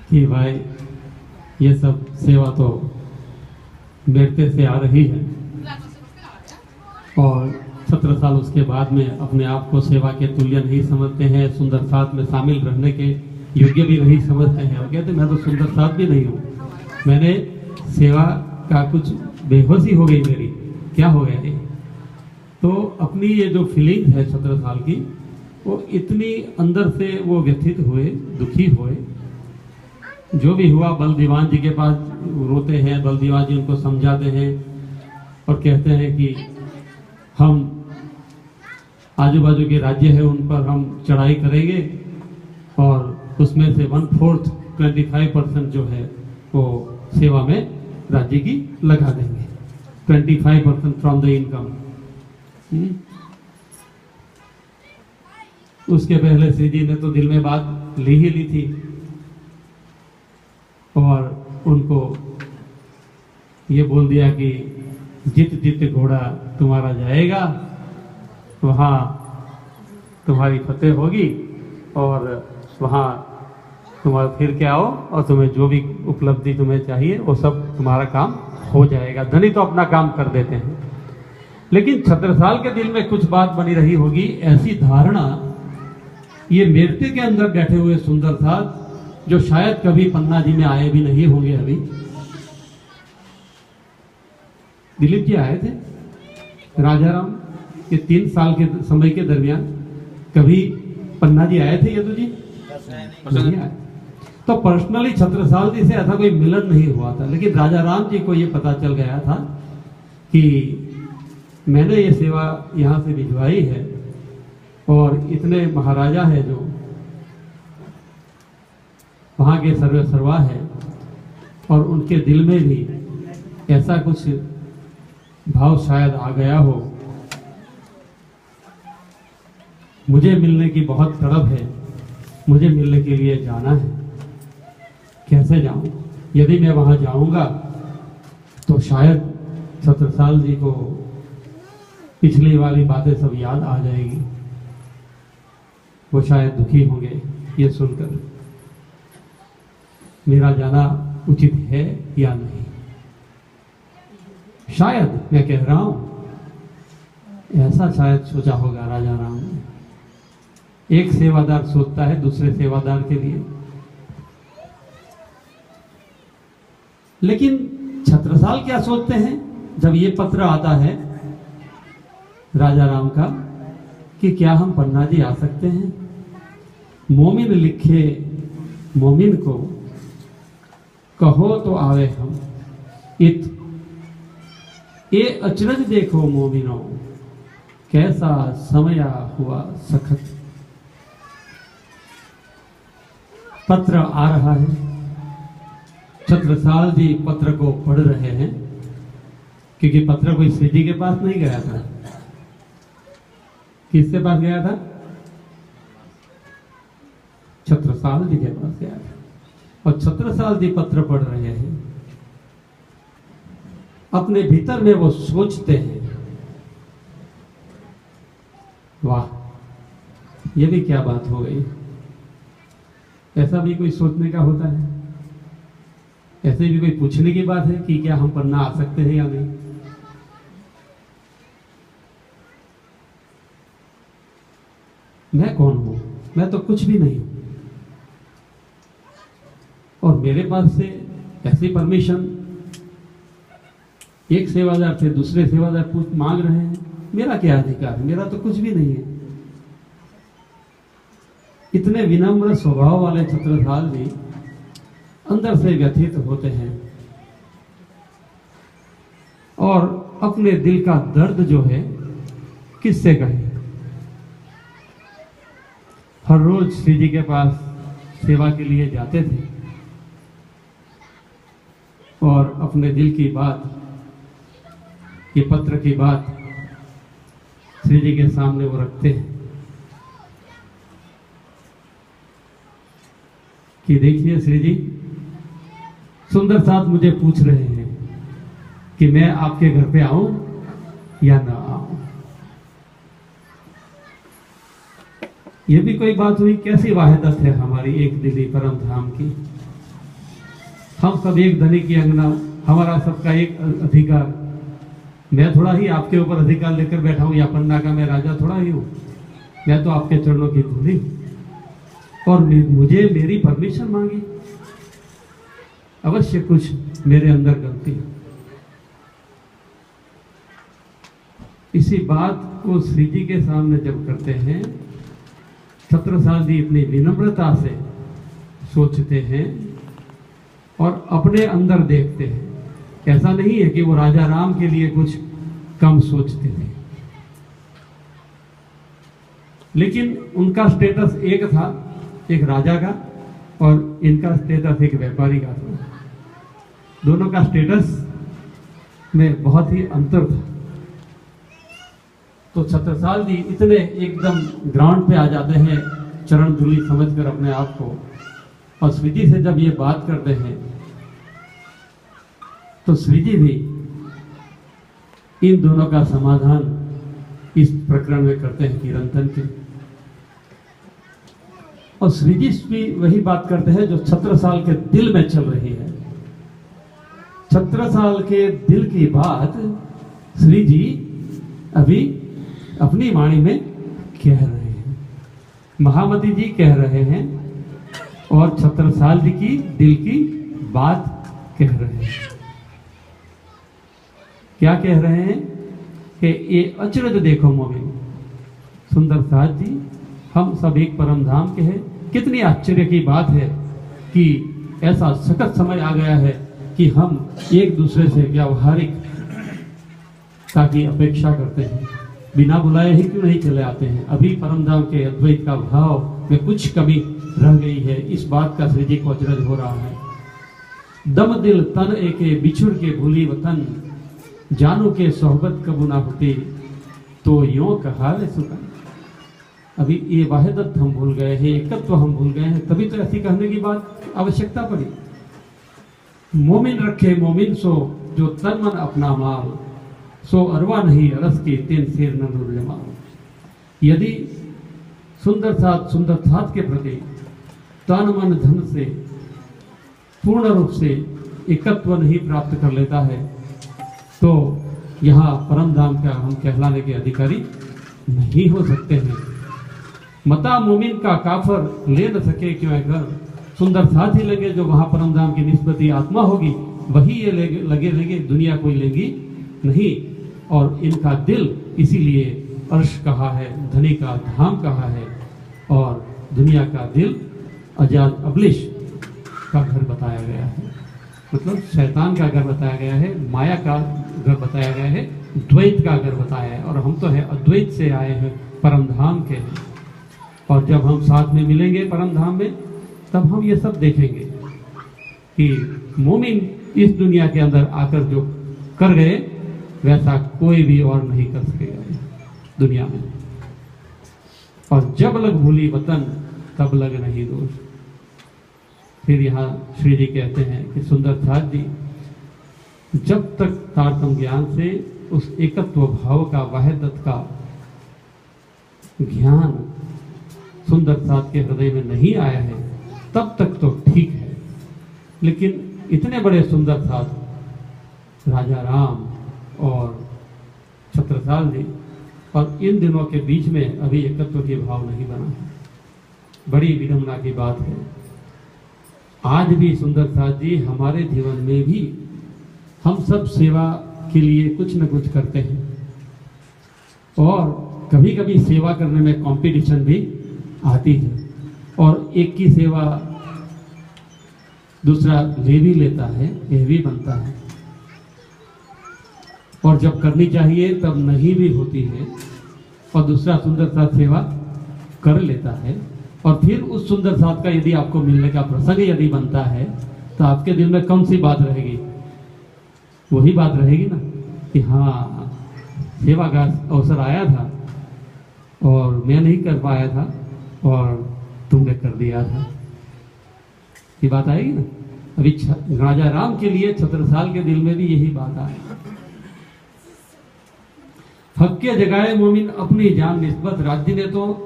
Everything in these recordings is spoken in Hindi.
कि भाई ये सब सेवा तो मेरते से आ रही है और 17 साल उसके बाद में अपने आप को सेवा के तुल्य नहीं समझते हैं, सुंदर साथ में शामिल रहने के योग्य भी नहीं समझते हैं और कहते मैं तो सुंदर साथ भी नहीं हूँ, मैंने सेवा का कुछ बेहोशी हो गई मेरी, क्या हो गया ये। तो अपनी ये जो फीलिंग है 17 साल की, वो इतनी अंदर से वो व्यथित हुए, दुखी हुए। जो भी हुआ बल दीवान जी के पास रोते हैं, बल दीवान जी उनको समझाते हैं और कहते हैं कि हम आजू बाजू के राज्य है उन पर हम चढ़ाई करेंगे और उसमें से 1/4 25% जो है वो सेवा में राज्य की लगा देंगे, 25% फ्रॉम द इनकम। उसके पहले श्री जी ने तो दिल में बात ली ही ली थी और उनको ये बोल दिया कि जित जित घोड़ा तुम्हारा जाएगा वहाँ तुम्हारी फतेह होगी और वहाँ तुम्हारा फिर के आओ और तुम्हें जो भी उपलब्धि तुम्हें चाहिए वो सब तुम्हारा काम हो जाएगा। धनी तो अपना काम कर देते हैं, लेकिन 17 साल के दिल में कुछ बात बनी रही होगी, ऐसी धारणा ये मेरते के अंदर बैठे हुए सुंदर साथ जो शायद कभी पन्ना जी में आए भी नहीं होंगे। अभी दिलीप जी आए थे राजाराम के 3 साल के समय के दरमियान, कभी पन्ना जी आए थे यदु जी? नहीं आए। तो पर्सनली 17 साल जी से ऐसा कोई मिलन नहीं हुआ था, लेकिन राजाराम जी को ये पता चल गया था कि मैंने ये सेवा यहाँ से भिजवाई है और इतने महाराजा है जो वहाँ के सर्वे सर्वा है और उनके दिल में भी ऐसा कुछ भाव शायद आ गया हो। मुझे मिलने की बहुत तड़प है, मुझे मिलने के लिए जाना है, कैसे जाऊं? यदि मैं वहां जाऊंगा तो शायद 17 साल जी को पिछली वाली बातें सब याद आ जाएगी, वो शायद दुखी होंगे ये सुनकर। मेरा जाना उचित है या नहीं? शायद मैं कह रहा हूं ऐसा शायद सोचा होगा राजा राम ने। एक सेवादार सोचता है दूसरे सेवादार के लिए, लेकिन छत्रसाल क्या सोचते हैं जब ये पत्र आता है राजा राम का कि क्या हम पन्ना जी आ सकते हैं? मोमिन लिखे मोमिन को कहो तो आवे हम इत, ये अचरज देखो मोमिनो कैसा समया हुआ सखत। पत्र आ रहा है, छत्रसाल जी पत्र को पढ़ रहे हैं, क्योंकि पत्र कोई श्री जी के पास नहीं गया था। किसके पास गया था? छत्रसाल जी के पास गया था और छत्रसाल जी पत्र पढ़ रहे हैं। अपने भीतर में वो सोचते हैं, वाह ये भी क्या बात हो गई। ऐसा भी कोई सोचने का होता है? ऐसे भी कोई पूछने की बात है कि क्या हम पन्ना आ सकते हैं या नहीं? मैं कौन हूं? मैं तो कुछ भी नहीं हूं और मेरे पास से ऐसी परमिशन एक सेवादार से दूसरे सेवादार पूछ मांग रहे हैं। मेरा क्या अधिकार है? मेरा तो कुछ भी नहीं है। इतने विनम्र स्वभाव वाले छत्रसाल जी अंदर से व्यथित होते हैं और अपने दिल का दर्द जो है किससे कहें। हर रोज श्री जी के पास सेवा के लिए जाते थे और अपने दिल की बात, ये पत्र की बात श्री जी के सामने वो रखते हैं कि देखिए श्री जी, सुंदर साथ मुझे पूछ रहे हैं कि मैं आपके घर पे आऊं या ना आऊं। ये भी कोई बात हुई? कैसी वाहिदत है हमारी एक दिली परम धाम की। हम सब एक धनी की अंगना, हमारा सबका एक अधिकार। मैं थोड़ा ही आपके ऊपर अधिकार लेकर बैठा हूं, या पन्ना का मैं राजा थोड़ा ही हूं। मैं तो आपके चरणों की धूली हूं, और मुझे मेरी परमिशन मांगी। अवश्य कुछ मेरे अंदर गलती है। इसी बात को श्री जी के सामने जब करते हैं, छत्रसाल जी इतनी विनम्रता से सोचते हैं और अपने अंदर देखते हैं। ऐसा नहीं है कि वो राजा राम के लिए कुछ कम सोचते थे, लेकिन उनका स्टेटस एक था, एक राजा का, और इनका स्टेटस एक व्यापारी का था। दोनों का स्टेटस में बहुत ही अंतर था। तो छत्रसाल जी इतने एकदम ग्राउंड पे आ जाते हैं, चरण धूली समझकर अपने आप को, और श्री जी से जब ये बात करते हैं तो श्री जी भी इन दोनों का समाधान इस प्रकरण में करते हैं किरंतन के। और श्री जी भी वही बात करते हैं जो छत्रसाल के दिल में चल रही है। छत्रसाल के दिल की बात श्री जी अभी अपनी वाणी में कह रहे हैं, महामती जी कह रहे हैं, और छत्रसाल जी की दिल की बात कह रहे हैं। क्या कह रहे हैं कि ये अचरज देखो मोमिन, सुंदर साथ जी, हम सब एक परम धाम के हैं। कितनी आश्चर्य की बात है कि ऐसा सख्त समय आ गया है कि हम एक दूसरे से व्यावहारिकता की अपेक्षा करते हैं, बिना बुलाए ही क्यों नहीं चले आते हैं। अभी परम धाम के अद्वैत का भाव में कुछ कमी रह गई है, इस बात का श्री जी को अचरज हो रहा है। दम दिल तन एके बिछुड़ के भूली वतन, जानू के सोहबत कबू ना होती, तो यूं कहा रे सुतन। अभी ये वाहिदत हम भूल गए हैं, एकत्व हम भूल गए हैं, तभी तो ऐसी कहने की बात आवश्यकता पड़ी। मोमिन रखे मोमिन सो, जो तन मन अपना माल, सो अरवा नहीं अरस के तीन सिर न माल। यदि सुंदर साथ के प्रति तन मन धन से पूर्ण रूप से एकत्व नहीं प्राप्त कर लेता है, तो यहाँ परम धाम का हम कहलाने के अधिकारी नहीं हो सकते हैं। मता मोमिन का काफर ले न सके क्यों घर, सुंदर साथ ही लगे जो वहां परम धाम की निस्बती आत्मा होगी, वही ये लगे, दुनिया कोई लेगी नहीं। और इनका दिल इसीलिए अर्श कहा है, धनी का धाम कहा है, और दुनिया का दिल अजाद अबलिश का घर बताया गया है, मतलब शैतान का घर बताया गया है, माया का घर बताया गया है, द्वैत का घर बताया है। और हम तो है अद्वैत से आए हैं, परम धाम के हैं। और जब हम साथ में मिलेंगे परम धाम में, तब हम ये सब देखेंगे कि मोमिन इस दुनिया के अंदर आकर जो कर गए, वैसा कोई भी और नहीं कर सकेगा दुनिया में। और जब लग भूली वतन, तब लग नहीं दोष। फिर यहाँ श्री जी कहते हैं कि सुंदर साथ जी, जब तक तारतम ज्ञान से उस एकत्व भाव का, वाहिदत का ज्ञान सुंदर साथ के हृदय में नहीं आया है, तब तक तो ठीक है। लेकिन इतने बड़े सुंदर साथ राजा राम और छत्रसाल जी, और इन दिनों के बीच में अभी एकत्व के भाव नहीं बना है। बड़ी विडंबना की बात है। आज भी सुंदर साथ जी हमारे जीवन में भी हम सब सेवा के लिए कुछ न कुछ करते हैं, और कभी कभी सेवा करने में कंपटीशन भी आती है, और एक की सेवा दूसरा ले भी लेता है, यह भी बनता है। और जब करनी चाहिए तब नहीं भी होती है, और दूसरा सुंदर साथ सेवा कर लेता है, और फिर उस सुंदर साथ का यदि आपको मिलने का प्रसंग यदि बनता है, तो आपके दिल में कौन सी बात रहेगी? वही बात रहेगी ना कि हाँ, सेवा का अवसर आया था और मैं नहीं कर पाया था और तुमने कर दिया था, ये बात आएगी ना। अभी राजा राम के लिए छत्रसाल के दिल में भी यही बात आई। हक्के जगाए मोमिन अपनी जान निस्बत, राज्य ने तो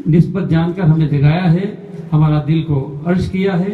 निस्बत जानकर हमें जगाया है, हमारा दिल को अर्श किया है।